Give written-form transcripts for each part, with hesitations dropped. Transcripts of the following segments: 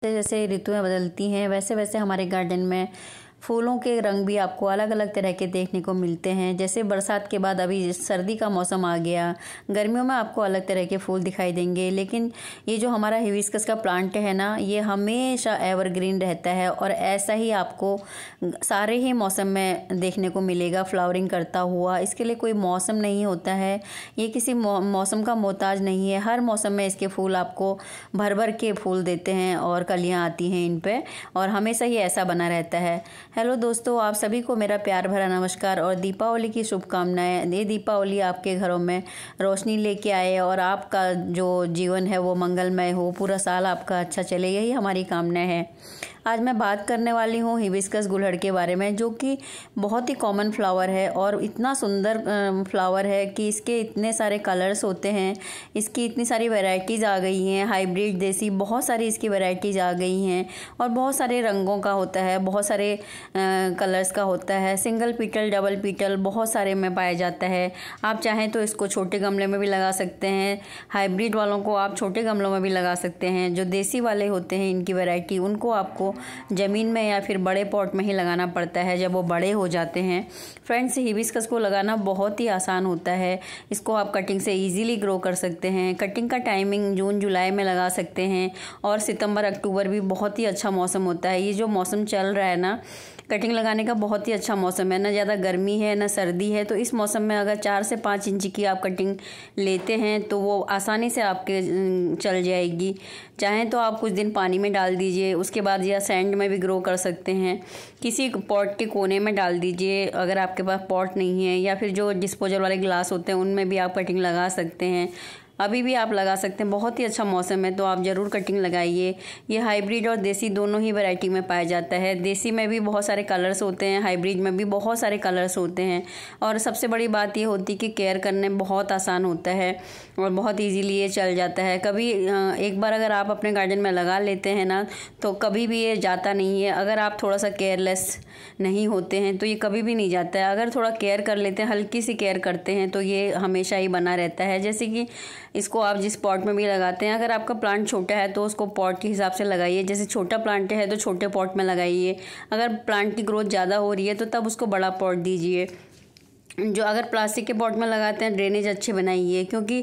जैसे ऋतुएं बदलती हैं वैसे वैसे हमारे गार्डन में फूलों के रंग भी आपको अलग अलग तरह के देखने को मिलते हैं। जैसे बरसात के बाद अभी सर्दी का मौसम आ गया, गर्मियों में आपको अलग तरह के फूल दिखाई देंगे। लेकिन ये जो हमारा हिबिस्कस का प्लांट है ना, ये हमेशा एवरग्रीन रहता है और ऐसा ही आपको सारे ही मौसम में देखने को मिलेगा फ्लावरिंग करता हुआ। इसके लिए कोई मौसम नहीं होता है, ये किसी मौसम का मोहताज नहीं है। हर मौसम में इसके फूल आपको भर भर के फूल देते हैं और कलियाँ आती हैं इन पे, और हमेशा ही ऐसा बना रहता है। हेलो दोस्तों, आप सभी को मेरा प्यार भरा नमस्कार और दीपावली की शुभकामनाएं। ये दीपावली आपके घरों में रोशनी लेके आए और आपका जो जीवन है वो मंगलमय हो, पूरा साल आपका अच्छा चले, यही हमारी कामना है। आज मैं बात करने वाली हूँ हिबिस्कस गुड़हल के बारे में, जो कि बहुत ही कॉमन फ्लावर है और इतना सुंदर फ्लावर है कि इसके इतने सारे कलर्स होते हैं, इसकी इतनी सारी वैरायटीज़ आ गई हैं, हाइब्रिड देसी बहुत सारी इसकी वैरायटीज़ आ गई हैं और बहुत सारे रंगों का होता है, बहुत सारे कलर्स का होता है, सिंगल पीटल डबल पीटल बहुत सारे में पाया जाता है। आप चाहें तो इसको छोटे गमले में भी लगा सकते हैं, हाइब्रिड वालों को आप छोटे गमलों में भी लगा सकते हैं। जो देसी वाले होते हैं इनकी वैरायटी, उनको आपको ज़मीन में या फिर बड़े पॉट में ही लगाना पड़ता है जब वो बड़े हो जाते हैं। फ्रेंड्स, हिबिस्कस को लगाना बहुत ही आसान होता है, इसको आप कटिंग से ईजिली ग्रो कर सकते हैं। कटिंग का टाइमिंग जून जुलाई में लगा सकते हैं और सितंबर अक्टूबर भी बहुत ही अच्छा मौसम होता है। ये जो मौसम चल रहा है ना, कटिंग लगाने का बहुत ही अच्छा मौसम है, ना ज़्यादा गर्मी है ना सर्दी है। तो इस मौसम में अगर 4 से 5 इंच की आप कटिंग लेते हैं तो वो आसानी से आपके चल जाएगी। चाहें तो आप कुछ दिन पानी में डाल दीजिए, उसके बाद या सैंड में भी ग्रो कर सकते हैं। किसी पॉट के कोने में डाल दीजिए अगर आपके पास पॉट नहीं है, या फिर जो डिस्पोजल वाले ग्लास होते हैं उनमें भी आप कटिंग लगा सकते हैं। अभी भी आप लगा सकते हैं, बहुत ही अच्छा मौसम है तो आप ज़रूर कटिंग लगाइए। ये हाइब्रिड और देसी दोनों ही वैरायटी में पाया जाता है। देसी में भी बहुत सारे कलर्स होते हैं, हाइब्रिड में भी बहुत सारे कलर्स होते हैं। और सबसे बड़ी बात ये होती है कि केयर करने में बहुत आसान होता है और बहुत ईजीली ये चल जाता है। कभी एक बार अगर आप अपने गार्डन में लगा लेते हैं ना, तो कभी भी ये जाता नहीं है। अगर आप थोड़ा सा केयरलेस नहीं होते हैं तो ये कभी भी नहीं जाता है। अगर थोड़ा केयर कर लेते हैं, हल्की सी केयर करते हैं, तो ये हमेशा ही बना रहता है। जैसे कि इसको आप जिस पॉट में भी लगाते हैं, अगर आपका प्लांट छोटा है तो उसको पॉट के हिसाब से लगाइए। जैसे छोटा प्लांट है तो छोटे पॉट में लगाइए। अगर प्लांट की ग्रोथ ज़्यादा हो रही है तो तब उसको बड़ा पॉट दीजिए। जो अगर प्लास्टिक के पॉट में लगाते हैं, ड्रेनेज अच्छे बनाइए, क्योंकि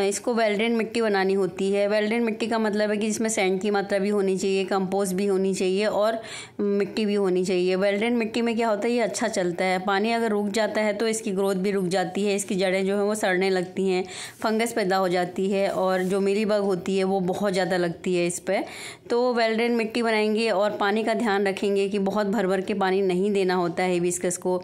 इसको वेल ड्रेन मिट्टी बनानी होती है। वेल ड्रेन मिट्टी का मतलब है कि जिसमें सैंड की मात्रा भी होनी चाहिए, कंपोस्ट भी होनी चाहिए और मिट्टी भी होनी चाहिए। वेल ड्रेन मिट्टी में क्या होता है, ये अच्छा चलता है। पानी अगर रुक जाता है तो इसकी ग्रोथ भी रुक जाती है, इसकी जड़ें जो है वो सड़ने लगती हैं, फंगस पैदा हो जाती है और जो मीलीबग होती है वो बहुत ज़्यादा लगती है इस पर। तो वेल ड्रेन मिट्टी बनाएंगे और पानी का ध्यान रखेंगे कि बहुत भर भर के पानी नहीं देना होता है हिबिस्कस को,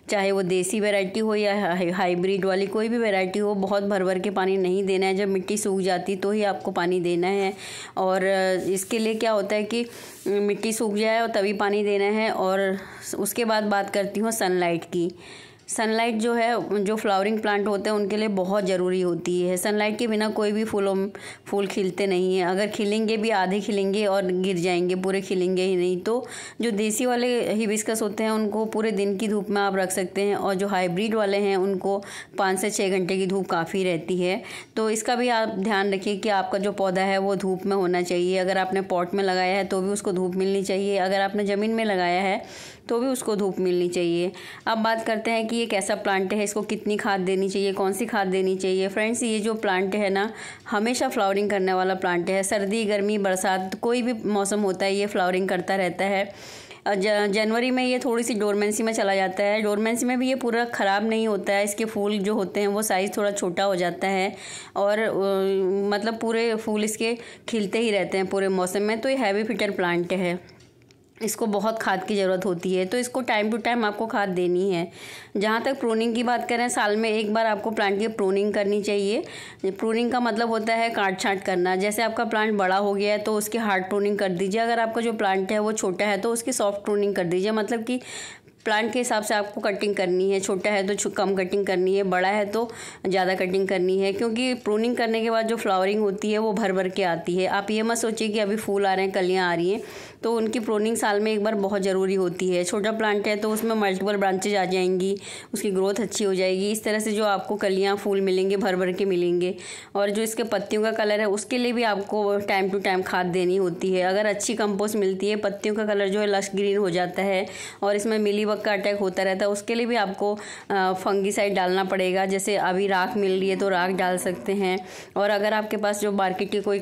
चाहे वो देसी वैरायटी हो या हाइब्रिड वाली कोई भी वैरायटी हो। बहुत भर भर के पानी नहीं देना है, जब मिट्टी सूख जाती तो ही आपको पानी देना है। और इसके लिए क्या होता है कि मिट्टी सूख जाए और तभी पानी देना है। और उसके बाद बात करती हूँ सनलाइट की। सनलाइट जो है, जो फ्लावरिंग प्लांट होते हैं उनके लिए बहुत ज़रूरी होती है। सनलाइट के बिना कोई भी फूल खिलते नहीं हैं। अगर खिलेंगे भी आधे खिलेंगे और गिर जाएंगे, पूरे खिलेंगे ही नहीं। तो जो देसी वाले हिबिस्कस होते हैं उनको पूरे दिन की धूप में आप रख सकते हैं, और जो हाइब्रिड वाले हैं उनको 5 से 6 घंटे की धूप काफ़ी रहती है। तो इसका भी आप ध्यान रखिए कि आपका जो पौधा है वो धूप में होना चाहिए। अगर आपने पॉट में लगाया है तो भी उसको धूप मिलनी चाहिए, अगर आपने ज़मीन में लगाया है तो भी उसको धूप मिलनी चाहिए। अब बात करते हैं कि ये कैसा प्लांट है, इसको कितनी खाद देनी चाहिए, कौन सी खाद देनी चाहिए। फ्रेंड्स, ये जो प्लांट है ना, हमेशा फ्लावरिंग करने वाला प्लांट है। सर्दी गर्मी बरसात कोई भी मौसम होता है, ये फ्लावरिंग करता रहता है। जनवरी में ये थोड़ी सी डोरमेंसी में चला जाता है। डोरमेंसी में भी ये पूरा ख़राब नहीं होता है, इसके फूल जो होते हैं वो साइज़ थोड़ा छोटा हो जाता है और मतलब पूरे फूल इसके खिलते ही रहते हैं पूरे मौसम में। तो ये हैवी फिटर प्लांट है, इसको बहुत खाद की ज़रूरत होती है, तो इसको टाइम टू टाइम आपको खाद देनी है। जहाँ तक प्रूनिंग की बात करें, साल में एक बार आपको प्लांट की प्रूनिंग करनी चाहिए। प्रूनिंग का मतलब होता है काट छाँट करना। जैसे आपका प्लांट बड़ा हो गया है तो उसकी हार्ड प्रूनिंग कर दीजिए। अगर आपका जो प्लांट है वो छोटा है तो उसकी सॉफ्ट प्रूनिंग कर दीजिए। मतलब कि प्लांट के हिसाब से आपको कटिंग करनी है। छोटा है तो कम कटिंग करनी है, बड़ा है तो ज़्यादा कटिंग करनी है, क्योंकि प्रूनिंग करने के बाद जो फ्लावरिंग होती है वो भर भर के आती है। आप ये मत सोचिए कि अभी फूल आ रहे हैं, कलियाँ आ रही हैं, तो उनकी प्रूनिंग साल में एक बार बहुत ज़रूरी होती है। छोटा प्लांट है तो उसमें मल्टीपल ब्रांचेज आ जाएंगी, उसकी ग्रोथ अच्छी हो जाएगी। इस तरह से जो आपको कलियाँ फूल मिलेंगे भर भर के मिलेंगे। और जो इसके पत्तियों का कलर है उसके लिए भी आपको टाइम टू टाइम खाद देनी होती है। अगर अच्छी कंपोस्ट मिलती है, पत्तियों का कलर जो है लश ग्रीन हो जाता है और इसमें मिलीबग का अटैक होता रहता है, उसके लिए भी आपको फंगीसाइड डालना पड़ेगा। जैसे अभी राख मिल रही है तो राख डाल सकते हैं। और अगर आपके पास जो मार्केट के कोई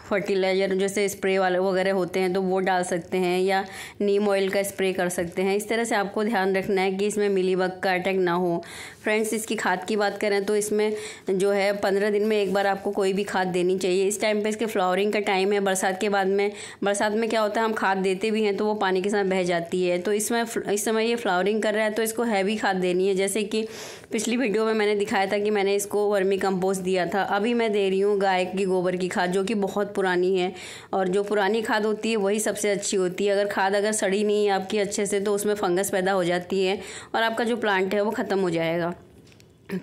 फर्टिलाइज़र जैसे स्प्रे वाले वगैरह होते हैं तो वो डाल सकते हैं, या नीम ऑयल का स्प्रे कर सकते हैं। इस तरह से आपको ध्यान रखना है कि इसमें मिलीबग का अटैक ना हो। फ्रेंड्स, इसकी खाद की बात करें तो इसमें जो है 15 दिन में एक बार आपको कोई भी खाद देनी चाहिए। इस टाइम पे इसके फ्लावरिंग का टाइम है। बरसात के बाद में, बरसात में क्या होता है, हम खाद देते भी हैं तो वो पानी के साथ बह जाती है। तो इस समय ये फ्लावरिंग कर रहा है तो इसको हैवी खाद देनी है। जैसे कि पिछली वीडियो में मैंने दिखाया था कि मैंने इसको वर्मी कंपोस्ट दिया था। अभी मैं दे रही हूँ गाय की गोबर की खाद, जो कि बहुत पुरानी है। और जो पुरानी खाद होती है वही सबसे अच्छी होती है। अगर खाद अगर सड़ी नहीं है आपकी अच्छे से तो उसमें फंगस पैदा हो जाती है और आपका जो प्लांट है वो ख़त्म हो जाएगा।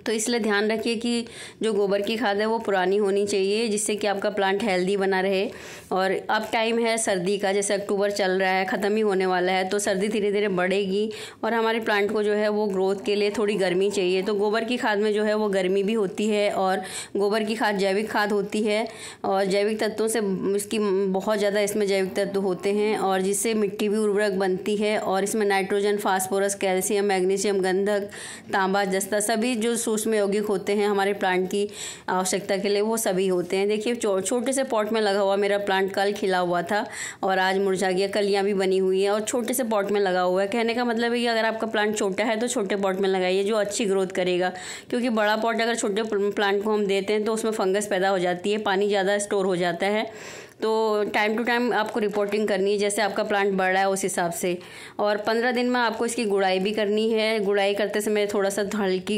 तो इसलिए ध्यान रखिए कि जो गोबर की खाद है वो पुरानी होनी चाहिए, जिससे कि आपका प्लांट हेल्दी बना रहे। और अब टाइम है सर्दी का, जैसे अक्टूबर चल रहा है, ख़त्म ही होने वाला है, तो सर्दी धीरे धीरे बढ़ेगी और हमारे प्लांट को जो है वो ग्रोथ के लिए थोड़ी गर्मी चाहिए। तो गोबर की खाद में जो है वो गर्मी भी होती है और गोबर की खाद जैविक खाद होती है और जैविक तत्वों से इसकी बहुत ज़्यादा इसमें जैविक तत्व होते हैं और जिससे मिट्टी भी उर्वरक बनती है। और इसमें नाइट्रोजन, फास्फोरस, कैल्शियम, मैग्नीशियम, गंधक, तांबा, जस्ता सभी जो सूक्ष्म यौगिक होते हैं हमारे प्लांट की आवश्यकता के लिए वो सभी होते हैं। देखिए छोटे से पॉट में लगा हुआ मेरा प्लांट कल खिला हुआ था और आज मुरझा गया, कलियां भी बनी हुई है और छोटे से पॉट में लगा हुआ है। कहने का मतलब है कि अगर आपका प्लांट छोटा है तो छोटे पॉट में लगाइए जो अच्छी ग्रोथ करेगा, क्योंकि बड़ा पॉट अगर छोटे प्लांट को हम देते हैं तो उसमें फंगस पैदा हो जाती है, पानी ज़्यादा स्टोर हो जाता है। तो टाइम टू टाइम आपको रिपोर्टिंग करनी है जैसे आपका प्लांट बढ़ रहा है उस हिसाब से। और 15 दिन में आपको इसकी गुड़ाई भी करनी है। गुड़ाई करते समय थोड़ा सा हल्की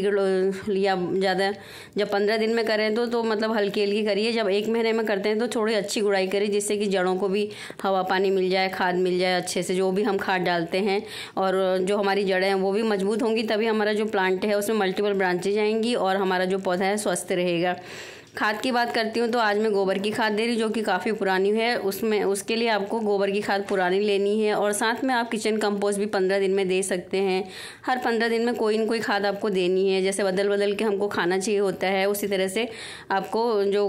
या ज़्यादा, जब 15 दिन में करें तो मतलब हल्की हल्की करिए। जब 1 महीने में करते हैं तो थोड़ी अच्छी गुड़ाई करिए, जिससे कि जड़ों को भी हवा पानी मिल जाए, खाद मिल जाए अच्छे से, जो भी हम खाद डालते हैं। और जो हमारी जड़ें हैं वो भी मजबूत होंगी, तभी हमारा जो प्लांट है उसमें मल्टीपल ब्रांचेज आएंगी और हमारा जो पौधा है स्वस्थ रहेगा। खाद की बात करती हूँ तो आज मैं गोबर की खाद दे रही, जो कि काफ़ी पुरानी है। उसके लिए आपको गोबर की खाद पुरानी लेनी है और साथ में आप किचन कंपोस्ट भी 15 दिन में दे सकते हैं। हर 15 दिन में कोई न कोई खाद आपको देनी है, जैसे बदल बदल के हमको खाना चाहिए होता है, उसी तरह से आपको जो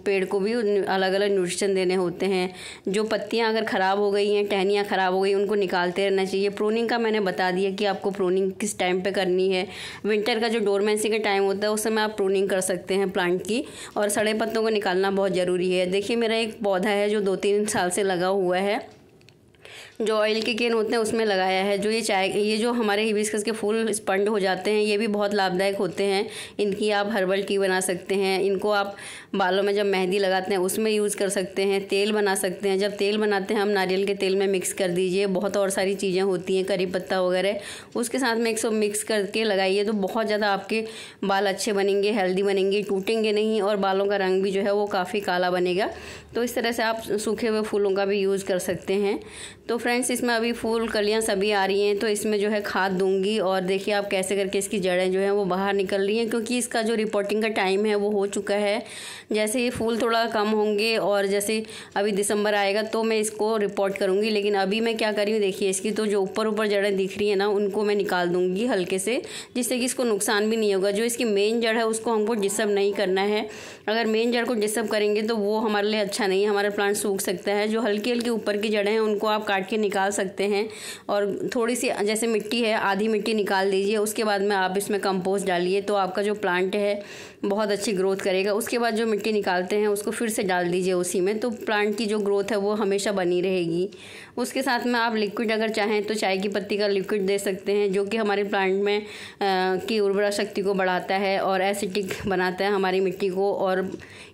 पेड़ को भी अलग अलग न्यूट्रिशन देने होते हैं। जो पत्तियाँ अगर ख़राब हो गई हैं, टहनियाँ ख़राब हो गई, उनको निकालते रहना चाहिए। प्रूनिंग का मैंने बता दिया कि आपको प्रूनिंग किस टाइम पर करनी है। विंटर का जो डोरमेंसी का टाइम होता है उस समय आप प्रूनिंग कर सकते हैं प्लांट की, और सड़े पत्तों को निकालना बहुत ज़रूरी है। देखिए मेरा एक पौधा है जो 2-3 साल से लगा हुआ है, जो ऑयल के केन होते हैं उसमें लगाया है। जो ये जो हमारे हिबिस्कस के फूल स्पंड हो जाते हैं ये भी बहुत लाभदायक होते हैं। इनकी आप हर्बल टी बना सकते हैं। इनको आप बालों में जब मेहंदी लगाते हैं उसमें यूज़ कर सकते हैं। तेल बना सकते हैं। जब तेल बनाते हैं हम नारियल के तेल में मिक्स कर दीजिए। बहुत और सारी चीज़ें होती हैं, करी पत्ता वगैरह, उसके साथ में 100 मिक्स करके लगाइए तो बहुत ज़्यादा आपके बाल अच्छे बनेंगे, हेल्दी बनेंगे, टूटेंगे नहीं और बालों का रंग भी जो है वो काफ़ी काला बनेगा। तो इस तरह से आप सूखे हुए फूलों का भी यूज़ कर सकते हैं। तो फ्रेंड्स, इसमें अभी फूल कलियां सभी आ रही हैं तो इसमें जो है खाद दूंगी और देखिए आप कैसे करके इसकी जड़ें जो हैं वो बाहर निकल रही हैं, क्योंकि इसका जो रिपोर्टिंग का टाइम है वो हो चुका है। जैसे ये फूल थोड़ा कम होंगे और जैसे अभी दिसंबर आएगा तो मैं इसको रिपोर्ट करूँगी, लेकिन अभी मैं क्या कर रही हूँ देखिए, इसकी तो जो ऊपर ऊपर जड़ें दिख रही है ना उनको मैं निकाल दूँगी हल्के से, जिससे कि इसको नुकसान भी नहीं होगा। जो इसकी मेन जड़ है उसको हमको डिस्टर्ब नहीं करना है। अगर मेन जड़ को डिस्टर्ब करेंगे तो वो हमारे लिए अच्छा नहीं है, हमारा प्लांट सूख सकता है। जो हल्की हल्की ऊपर की जड़ें हैं उनको आप काट के निकाल सकते हैं और थोड़ी सी जैसे मिट्टी है आधी मिट्टी निकाल दीजिए। उसके बाद में आप इसमें कंपोस्ट डालिए तो आपका जो प्लांट है बहुत अच्छी ग्रोथ करेगा। उसके बाद जो मिट्टी निकालते हैं उसको फिर से डाल दीजिए उसी में, तो प्लांट की जो ग्रोथ है वो हमेशा बनी रहेगी। उसके साथ में आप लिक्विड अगर चाहें तो चाय की पत्ती का लिक्विड दे सकते हैं, जो कि हमारे प्लांट में की उर्वरा शक्ति को बढ़ाता है और एसिडिक बनाता है हमारी मिट्टी को। और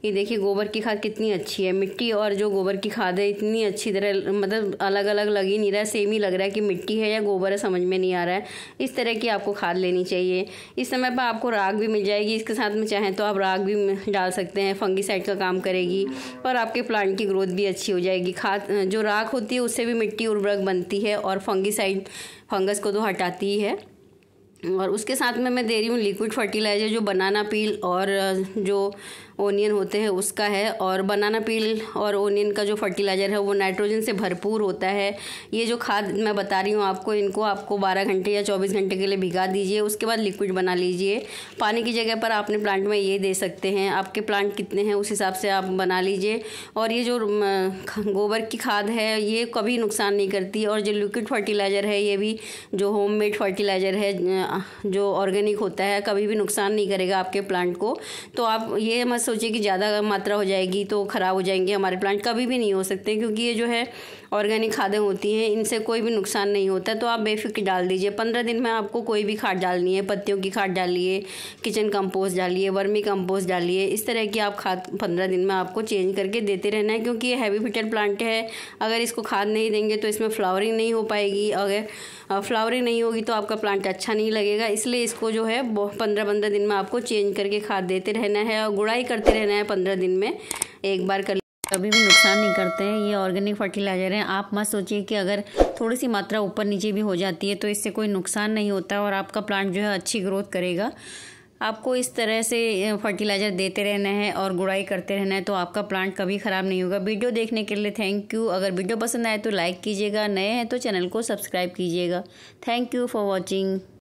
ये देखिए गोबर की खाद कितनी अच्छी है। मिट्टी और जो गोबर की खाद है इतनी अच्छी तरह मतलब अलग अलग लग ही नहीं रहा है, सेम ही लग रहा है कि मिट्टी है या गोबर है, समझ में नहीं आ रहा है। इस तरह की आपको खाद लेनी चाहिए। इस समय पर आपको राख भी मिल जाएगी, इसके साथ में चाहें तो आप राख भी डाल सकते हैं, फंगीसाइड का काम करेगी और आपके प्लांट की ग्रोथ भी अच्छी हो जाएगी। खाद जो राख होती है उससे भी मिट्टी उर्वरक बनती है और फंगीसाइड फंगस को तो हटाती ही है। और उसके साथ में मैं दे रही हूँ लिक्विड फर्टिलाइज़र, जो बनाना पील और जो ओनियन होते हैं उसका है। और बनाना पील और ओनियन का जो फर्टिलाइज़र है वो नाइट्रोजन से भरपूर होता है। ये जो खाद मैं बता रही हूँ आपको, इनको आपको 12 घंटे या 24 घंटे के लिए भिगा दीजिए, उसके बाद लिक्विड बना लीजिए। पानी की जगह पर आपने प्लांट में ये दे सकते हैं, आपके प्लांट कितने हैं उस हिसाब से आप बना लीजिए। और ये जो गोबर की खाद है ये कभी नुकसान नहीं करती, और जो लिक्विड फर्टिलाइज़र है ये भी जो होममेड फर्टिलाइज़र है, जो ऑर्गेनिक होता है, कभी भी नुकसान नहीं करेगा आपके प्लांट को। तो आप ये मत सोचिए कि ज़्यादा मात्रा हो जाएगी तो ख़राब हो जाएंगे हमारे प्लांट, कभी भी नहीं हो सकते, क्योंकि ये जो है ऑर्गेनिक खादें होती हैं, इनसे कोई भी नुकसान नहीं होता। तो आप बेफिक्र डाल दीजिए। 15 दिन में आपको कोई भी खाद डालनी है, पत्तियों की खाद डालिए, किचन कंपोस्ट डालिए, वर्मी कंपोस्ट डालिए। इस तरह की आप खाद 15 दिन में आपको चेंज करके देते रहना है, क्योंकि ये हैवी फिटेड प्लांट है। अगर इसको खाद नहीं देंगे तो इसमें फ्लावरिंग नहीं हो पाएगी, अगर फ्लावरिंग नहीं होगी तो आपका प्लांट अच्छा नहीं लगेगा। इसलिए इसको जो है 15-15 दिन में आपको चेंज करके खाद देते रहना है और गुड़ाई करते रहना है 15 दिन में एक बार कर। कभी भी नुकसान नहीं करते हैं, ये ऑर्गेनिक फर्टिलाइज़र हैं। आप मत सोचिए कि अगर थोड़ी सी मात्रा ऊपर नीचे भी हो जाती है तो इससे कोई नुकसान नहीं होता और आपका प्लांट जो है अच्छी ग्रोथ करेगा। आपको इस तरह से फर्टिलाइज़र देते रहना है और गुड़ाई करते रहना है, तो आपका प्लांट कभी ख़राब नहीं होगा। वीडियो देखने के लिए थैंक यू। अगर वीडियो पसंद आए तो लाइक कीजिएगा, नए हैं तो चैनल को सब्सक्राइब कीजिएगा। Thank you for watching.